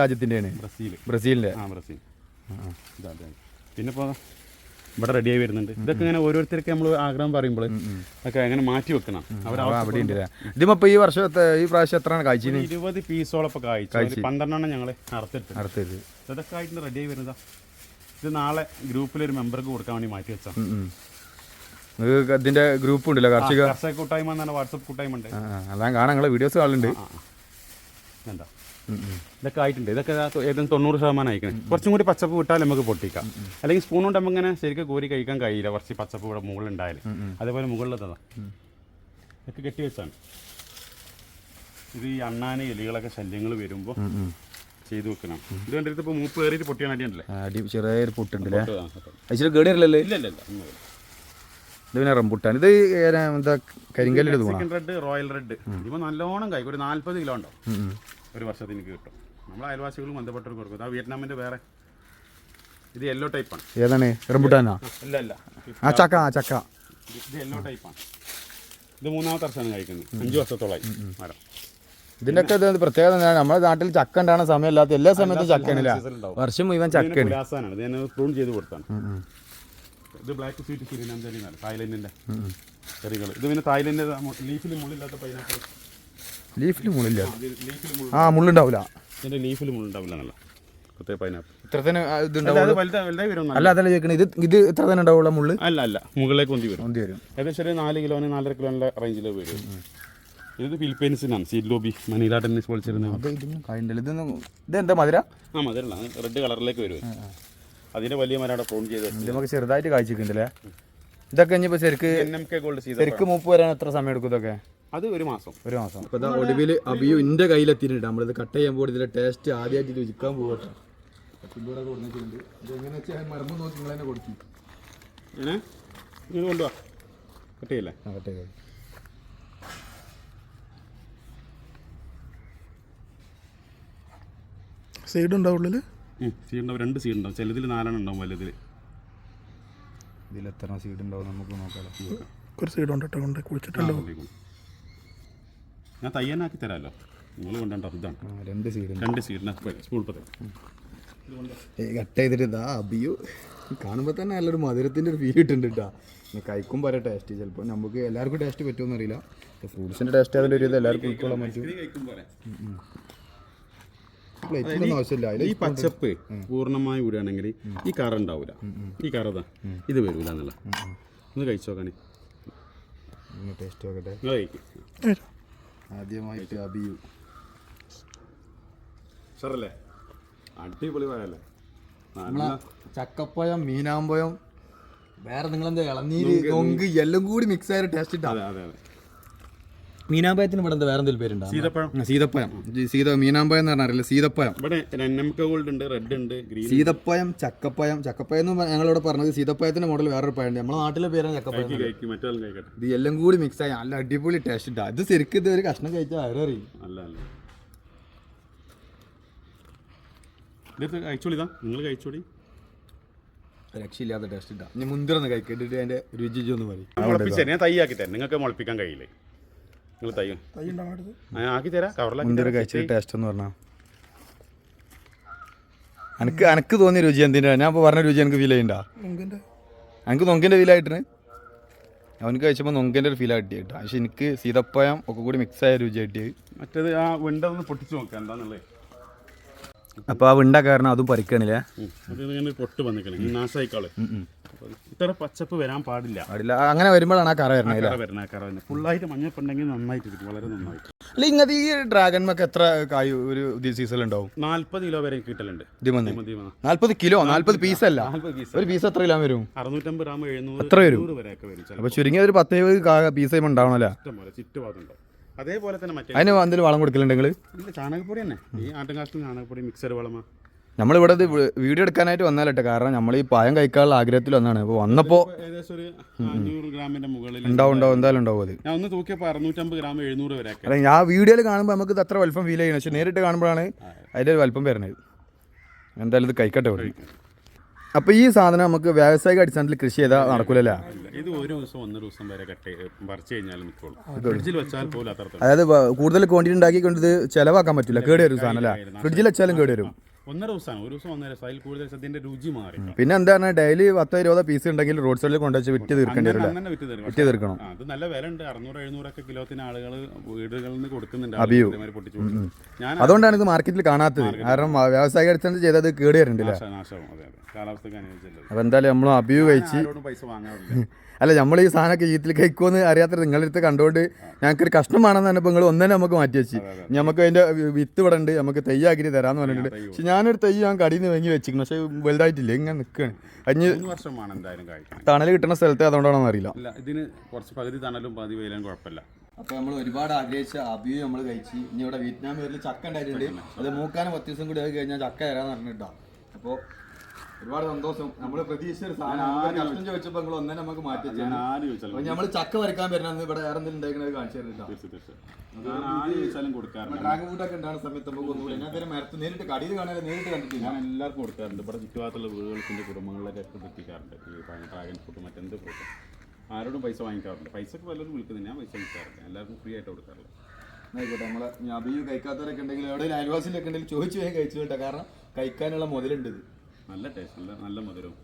രാജ്യത്തിൻ്റെയാണ് ബ്രസീലിൻ്റെ. Brazil. പിന്നെ ഇപ്പോൾ ഇവിടെ റെഡിയായി വരുന്നുണ്ട്. ഇതൊക്കെ ഇങ്ങനെ ഓരോരുത്തർക്ക് നമ്മൾ ആഗ്രഹം പറയുമ്പോൾ ഒക്കെ അങ്ങനെ മാറ്റി വെക്കണം. അവിടെ ഉണ്ട്. ഇതിപ്പോൾ ഈ പ്രാവശ്യം എത്രയാണ് കാഴ്ച? 20 പീസോളൊപ്പം കാഴ്ച 12 ഞങ്ങൾ അറുത്തിട്ട് ഇതൊക്കെ ആയിട്ട് റെഡിയായി വരുന്നതാ. ഇത് നാളെ ഗ്രൂപ്പിലൊരു മെമ്പർക്ക് കൊടുക്കാൻ വേണ്ടി മാറ്റി വെച്ചാൽ. ഇതിന്റെ ഗ്രൂപ്പ് ഉണ്ടല്ലോ, കർഷക കൂട്ടായ്മ എന്നാണ്, വാട്സപ്പ് കൂട്ടായ്മ ഉണ്ട്. അതാ കാണാൻ നിങ്ങളെ വീഡിയോസ് കാണുന്നുണ്ട്. എന്താ ഇതൊക്കെ ആയിട്ടുണ്ട്. ഇതൊക്കെ ഏകദേശം 90% ആയിക്കണം. കുറച്ചും കൂടി പച്ചപ്പ് വിട്ടാൽ നമുക്ക് പൊട്ടിക്കാം. അല്ലെങ്കിൽ സ്പൂൺ കൊണ്ട് നമുക്ക് ഇങ്ങനെ ശരിക്കും കോരി കഴിക്കാൻ കഴിയില്ല. കുറച്ച് പച്ചപ്പ് ഇവിടെ മുകളിലുണ്ടായാലും. അതേപോലെ മുകളിലത്തതാ ഇതൊക്കെ കെട്ടി വെച്ചാണ്. ഇത് ഈ അണ്ണാന എലികളൊക്കെ ശല്യങ്ങൾ വരുമ്പോൾ ചെയ്തു വെക്കണം. ഇത് കണ്ടിട്ട് ഇപ്പോൾ മൂപ്പ് കയറിയിട്ട് പൊട്ടിയാണ് അടിയുണ്ടല്ലേ, ചെറിയൊരു പൊട്ടുണ്ടല്ലേ. കേടിയല്ലോ. ഇല്ല ഇല്ല. ഇത് പിന്നെ റംബുട്ടാൻ. ഇത് എന്താ കരിങ്കല്ലിൽ റെഡ്, റോയൽ റെഡ്. ഇപ്പോൾ നല്ലോണം കഴിക്കും. ഒരു 40 കിലോ ഉണ്ടാവും ഒരു വർഷത്തിന് കിട്ടും. നമ്മൾ അയൽവാസികളും ബന്ധപ്പെട്ടവർക്ക് കൊടുക്കും. ആ വിയറ്റ്നാമിൻ്റെ വേറെ. ഇത് യെല്ലോ ടൈപ്പാണ്. ഏതാണ്? റംബുട്ടാനാ? അല്ല അല്ല, ചക്ക. ഇത് യെല്ലോ ടൈപ്പാണ്. ഇത് 3ാമത്തെ വർഷമാണ് കഴിക്കുന്നത്. 5 വർഷത്തോളമായി മരം. ഇതിൻ്റെയൊക്കെ ഇത് പ്രത്യേകത എന്താണ്? നമ്മുടെ നാട്ടിൽ ചക്ക ഉണ്ടാകുന്ന സമയമില്ലാത്ത എല്ലാ സമയത്തും ചക്കയാണില്ല. വർഷം മുഴുവൻ ചക്കയാണ്. ഇത് ഞാൻ പ്രൂൺ ചെയ്ത് കൊടുത്താണ്. ഇത് ബ്ലാക്ക് സ്വീറ്റ് സിരിനാഞ്ചേരി എന്നാണ്, തായ്ലൻഡിൻ്റെ ചെറികൾ. ഇത് പിന്നെ തായ്ലൻഡ് ലീഫിൽ മുള്ളില്ലാത്ത പൈനാപ്പിൾ. ലീഫിൽ മുള്ളില്ല? മുള്ളുണ്ടാവില്ല. ഇതിൻ്റെ ലീഫിൽ മുള്ളുണ്ടാവില്ല എന്നല്ല, പ്രത്യേക പൈനാപ്പിൾ. ഇത്ര തന്നെ ഇതുണ്ടാവും. അല്ല, അതല്ല ചോദിക്കണേ. ഇത് ഇത്ര തന്നെ ഉണ്ടാവുള്ള മുള്ളു? അല്ല അല്ല, മുകളിലേക്ക് ഒന്തി വരും. ഏകദേശം ഒരു 4 കിലോന് 4.5 കിലോൻ്റെ റേഞ്ചിൽ വരും. ഇത് ഫിലിപ്പൈൻസിനാണ്, seed lobby, Manila tennis ball ചെറുതാണ്. ഇതെന്താ മധുര? മധുരല്ല, റെഡ് കളറിലേക്ക് വരും. അതിൻ്റെ വലിയ മരം പ്രൂൺ ചെയ്ത് നമുക്ക് ചെറുതായിട്ട് കാഴ്ചക്കുണ്ടല്ലേ. ഇതൊക്കെ ഇനിയിപ്പോൾ ശരിക്കും മൂപ്പ് വരാൻ എത്ര സമയം എടുക്കും? ഇതൊക്കെ അത് ഒരു മാസം. അപ്പോൾ ഇതാ ഒടുവിൽ അബിയു എൻ്റെ കയ്യിലെത്തിയിട്ടുണ്ട്. നമ്മളിത് കട്ട് ചെയ്യുമ്പോൾ ഇതിൻ്റെ ടേസ്റ്റ് ആദ്യമായിട്ട് രുചിക്കാൻ പോകട്ടെ. ഇതെങ്ങനെ വെച്ചാൽ മറന്നു നോക്കി നിങ്ങൾ തന്നെ കൊടുക്കും. ഇങ്ങനെ കൊണ്ടുപോവാ. കട്ട് ചെയ്യല്ലേ? കട്ട് ചെയ്ത് സീഡ് ഉണ്ടാവുള്ളിൽ? സീഡുണ്ടാവും, 2 സീഡ് ഉണ്ടാവും. ചിലതിൽ 4 ഉണ്ടാവും, വലുതിൽ. ഇതിൽ എത്ര സീഡ് ഉണ്ടാവും നമുക്ക് നോക്കാം. ഒരു സീഡ് കൊണ്ടിട്ട് കൊണ്ട് കുഴിച്ചിട്ടുണ്ടോ? ഞാൻ തയ്യാനാക്കി തരാമല്ലോ, നിങ്ങൾ കൊണ്ടുണ്ടോ. ഇതാണ് 2 സീഡിന് സ്പൂൺ. കട്ട് ചെയ്തിട്ട് ഇതാ അബിയു കാണുമ്പോൾ തന്നെ നല്ലൊരു മധുരത്തിൻ്റെ ഒരു ഫീൽ കിട്ടുന്നുണ്ട് കേട്ടോ. കഴിക്കും പറയാം ടേസ്റ്റ്. ചിലപ്പോൾ നമുക്ക് എല്ലാവർക്കും ടേസ്റ്റ് പറ്റുമെന്ന് അറിയില്ല. ഫ്രൂട്ട്സിൻ്റെ ടേസ്റ്റ് അതിലൊരു ഇത് എല്ലാവർക്കും ഉൾക്കൊള്ളാൻ പറ്റും. ഈ പച്ചപ്പ് പൂർണ്ണമായി വിടുകയാണെങ്കിൽ ഈ കറ ഉണ്ടാവില്ല. ഈ കറതാ ഇത് വരില്ല എന്നുള്ള. ഒന്ന് കഴിച്ചു നോക്കാനേ. ടേസ്റ്റ് നോക്കട്ടെ. ആദ്യമായിട്ട് അബിയു. ഷറല്ലേ, അടിപൊളി പഴല്ലേ. ചക്കപ്പഴം, മീനാമ്പഴം, വേറെ നിങ്ങളെന്താ ഇളനീര്, നൊങ്ക് എല്ലാം കൂടി മിക്സ് ആയ ടേസ്റ്റ് ഇട്ടാണ്. അതെ അതെ. മീനാമ്പഴത്തിന് ഇവിടെ എന്താ വേറെ എന്തെങ്കിലും പേരുണ്ടോ? സീതപ്പഴം. മീനാമ്പഴം എന്ന് പറഞ്ഞാൽ സീതപ്പഴം. ഇവിടെ ഗോൾഡ് ഉണ്ട്, റെഡ് ഉണ്ട്, ഗ്രീൻ. സീതപ്പഴം, ചക്കപ്പഴം. ചക്കപ്പഴം എന്ന് ഞങ്ങളിവിടെ പറഞ്ഞത് സീതപ്പഴത്തിന്റെ മോഡൽ വേറൊരു പഴമുണ്ട്. നമ്മുടെ നാട്ടിലെ പേരാണ് ചക്കപ്പഴം. ഇത് എല്ലാം കൂടി മിക്സ് ആയി നല്ല അടിപൊളി ടേസ്റ്റ് ഇട്ടാ. ഇത് ശരിക്കും ഇത് ഒരു കഷ്ണം കഴിച്ചാൽ ആരറിയും. അല്ല അല്ല, ഇത് കഴിച്ചോളിതാ, നിങ്ങൾ കഴിച്ചോളി. രക്ഷയില്ലാത്ത ടേസ്റ്റ് ഇട്ടാ. ഇനി മുന്തിരൊന്ന് കഴിക്കിട്ട് അതിന്റെ രുചി ഒന്ന് മതി. ഞാൻ തയ്യാക്കി തരാം, നിങ്ങൾക്ക് മുളപ്പിക്കാൻ കഴിയില്ലേ. നിങ്ങൾ ആക്കി തരാം. മുന്തിര കഴിച്ച ടേസ്റ്റ് എന്ന് പറഞ്ഞാൽ എനിക്ക് തോന്നിയ രുചി എന്തിനാ? ഞാൻ ഇപ്പോൾ പറഞ്ഞ രുചി എനിക്ക് ഫീൽ ചെയ്യണ്ടാ? എനിക്ക് നൊങ്കിൻ്റെ ഫീൽ ആയിട്ടാണ്. അവനക്ക് കഴിച്ചപ്പോൾ നൊങ്കിൻ്റെ ഒരു ഫീൽ ആയിട്ട് കേട്ടോ. പക്ഷെ എനിക്ക് സീതപ്പഴം ഒക്കെ കൂടി മിക്സ് ആയ രുചി ആയിട്ട്. മറ്റേത് ആ വിണ്ട ഒന്ന് പൊട്ടിച്ച് നോക്കാം എന്താന്നുള്ളത്. അപ്പോൾ ആ വിണ്ട കാരണം അതും പറിക്കണില്ലേ? പൊട്ട് വന്നിക്കണേ, നാശായിക്കാള്. ഇത്ര പച്ചപ്പ് വരാൻ പാടില്ല. അങ്ങനെ വരുമ്പോഴാണ് ആ കറ വരുന്നത്. ഫുള്ളായിട്ട് മഞ്ഞപ്പുണ്ടെങ്കിൽ നന്നായിട്ട് കിട്ടും, വളരെ നന്നായിട്ട്. അല്ല, ഇങ്ങനത്തെ ഈ ഡ്രാഗൺ മക്ക് എത്ര കായ് ഒരു സീസണിൽ ഉണ്ടാവും? 40 കിലോ വരെ കിട്ടലുണ്ട്. 40 കിലോ? 40 പീസല്ല, ഒരു പീസ് എത്ര കിലോ വരും? 650 ഗ്രാം, 700 എത്ര വരും? വരെയൊക്കെ വരും. അപ്പോൾ ചുരുങ്ങിയ ഒരു 10-70 പീസ് ഉണ്ടാവണല്ലോ. ചുറ്റുപാടുണ്ടോ. അതേപോലെ തന്നെ മറ്റേ അതിന് എന്തെങ്കിലും വളം കൊടുക്കലുണ്ട് നിങ്ങൾ? ചാണകപ്പൊടി തന്നെ, ഈ ആട്ടുംകാഷ്ടം ചാണകപ്പൊടി മിക്സർ വളമാണ്. നമ്മളിവിടെ വീഡിയോ എടുക്കാനായിട്ട് വന്നാലട്ടെ, കാരണം നമ്മൾ ഈ പഴം കഴിക്കാനുള്ള ആഗ്രഹത്തിൽ വന്നാണ്. അപ്പോൾ വന്നപ്പോൾ ഏകദേശം ഒരു 500 ഗ്രാമിന്റെ മുകളിൽ ഉണ്ടാവും എന്തായാലും ഉണ്ടാവും. അത് ഞാൻ ഒന്ന് തൂക്കിയപ്പോൾ 650 ഗ്രാം, 700 വരെ. അല്ല, ഞാൻ വീഡിയോയിൽ കാണുമ്പോൾ നമുക്ക് ഇത് അത്ര വലുപ്പം ഫീൽ ചെയ്യണം, പക്ഷെ നേരിട്ട് കാണുമ്പോഴാണ് അതിൻ്റെ ഒരു വലുപ്പം വരുന്നത്. എന്തായാലും ഇത് കഴിക്കട്ടെ. അപ്പോൾ ഈ സാധനം നമുക്ക് വ്യാവസായിക അടിസ്ഥാനത്തിൽ കൃഷി ചെയ്താൽ നടക്കൂലല്ലേ? ഇത് ഒരു ദിവസം 1 ദിവസം വരെ പറിച്ചു കഴിഞ്ഞാൽ നിൽക്കുള്ളൂ. ഫ്രിഡ്ജിൽ വെച്ചാൽ പോലും അത്ര അതായത് കൂടുതൽ ക്വാണ്ടിറ്റി ഉണ്ടാക്കിക്കൊണ്ട് ഇത് ചിലവാക്കാൻ പറ്റില്ല, കേട് വരും സാധനം അല്ലേ? ഫ്രിഡ്ജിൽ വെച്ചാലും കേട് വരും. 1 ദിവസമാണ്, ഒരു ദിവസം 1 ദിവസം അതിൽ കൂടുതൽ അതിന്റെ രുചി മാറി. പിന്നെ എന്താണ് ഡെയിലി 10-20 പീസ് ഉണ്ടെങ്കിൽ റോഡ് സൈഡിൽ കൊണ്ടുവച്ച് വിറ്റ് തീർക്കേണ്ടി വരും. അങ്ങനെ വിറ്റ് തീർക്കണം. അത് നല്ല വില ഉണ്ട്, 600-700 ഒക്കെ കിലോത്തിന് ആളുകൾ വീടുകളിൽ നിന്ന് കൊടുക്കുന്നുണ്ട്. അഭിയു. ഞാൻ അതുകൊണ്ടാണ് ഇത് മാർക്കറ്റിൽ കാണാത്തത്. കാരണം വ്യാവസായിക അടിസ്ഥാനത്തിൽ ചെയ്തത് കേട് വരുന്നുണ്ടല്ലേ? നാശവും. അതെ അതെ, കാലാവസ്ഥക്ക് അനുയോജ്യമല്ല. അപ്പോൾ എന്തായാലും നമ്മൾ അഭിയു കഴിച്ച് പൈസ വാങ്ങാറില്ല. അല്ല നമ്മൾ ഈ സാധനമൊക്കെ ഈത്തിൽ കഴിക്കുമെന്ന് അറിയാത്ത നിങ്ങളുടെ അടുത്ത് കണ്ടുകൊണ്ട് ഞങ്ങൾക്കൊരു കഷ്ടമാണെന്ന് പറഞ്ഞപ്പോൾ നിങ്ങൾ ഒന്നേ നമുക്ക് മാറ്റി വെച്ച് നമുക്ക് അതിൻ്റെ വിത്ത് ഇവിടെ ഉണ്ട്, നമുക്ക് തയ്യാക്കി തരാമെന്ന് പറഞ്ഞിട്ടുണ്ട്. പക്ഷെ ഞാനൊരു തൈ ഞാൻ കടയിൽ നിന്ന് വാങ്ങി വെച്ചിരിക്കുന്നു, പക്ഷേ വലുതായിട്ടില്ല, ഇങ്ങനെ നിൽക്കുകയാണ്. 3 വർഷമാണ് എന്തായാലും കഴിക്കാൻ. തണൽ കിട്ടുന്ന സ്ഥലത്ത് അതുകൊണ്ടാണെന്ന് അറിയില്ല. ഇതിന് കുറച്ച് പകുതി തണലും പകുതി വെയിലും കുഴപ്പമില്ല. അപ്പോൾ നമ്മൾ ഒരുപാട് ആഗ്രഹിച്ച അഭിയു നമ്മൾ കഴിച്ച്. ഇനി ഇവിടെ വിയറ്റ്നാം പേരിൽ ചക്ക ഉണ്ടായിട്ടുണ്ട്, അത് മൂക്കാനും 10 ദിവസം കൂടി ആയി കഴിഞ്ഞാൽ ചക്ക തരാമെന്ന് പറഞ്ഞിട്ടാ. അപ്പോൾ ഒരുപാട് സന്തോഷം. നമ്മൾ പ്രതീക്ഷിച്ച ഒരു സാധനം ചോദിച്ചപ്പോൾ നിങ്ങൾ ഒന്നേ നമുക്ക് മാറ്റി വെച്ചാൽ നമ്മൾ ചക്ക വരയ്ക്കാൻ വരുന്നത് ഇവിടെ വേറെ എന്തെങ്കിലും ഉണ്ടാക്കുന്നത് കാണിച്ചു തരുന്നുണ്ടോ? ഡ്രാഗൺ ഫ്രൂട്ടൊക്കെ ഉണ്ടാകുന്ന സമയത്ത് നമുക്ക് ഒന്നുകൂടി ഞാൻ മരത്ത് നേരിട്ട് കടയിൽ കാണാൻ നേരിട്ട് കണ്ടിട്ടില്ല. ഞാൻ എല്ലാവർക്കും കൊടുക്കാറുണ്ട്. ഇവിടെ ചുറ്റുഭാഗത്തുള്ള വീടുകൾക്കിൻ്റെ കുടുംബങ്ങളിലൊക്കെ എത്തിക്കാറുണ്ട് ഈ ഡ്രാഗൺ ഫ്രൂട്ട് മറ്റെന്ത് ഫ്രൂട്ട്. ആരോടും പൈസ വാങ്ങിക്കാറുണ്ട്. പൈസക്ക് പലരും വിളിക്കുന്നത്, ഞാൻ പൈസ വിളിക്കാറില്ല, എല്ലാവർക്കും ഫ്രീ ആയിട്ട് കൊടുക്കാറില്ല. ആയിക്കോട്ടെ, നമ്മളെ അഭിയു കഴിക്കാത്തവരൊക്കെ ഉണ്ടെങ്കിൽ എവിടെ അയൽവാസിലൊക്കെ ഉണ്ടെങ്കിൽ ചോദിച്ചു വേഗം കഴിച്ചു കേട്ടോ. കാരണം കഴിക്കാനുള്ള മുതലുണ്ട് ഇത്. നല്ല ടേസ്റ്റ്, നല്ല മധുരവും.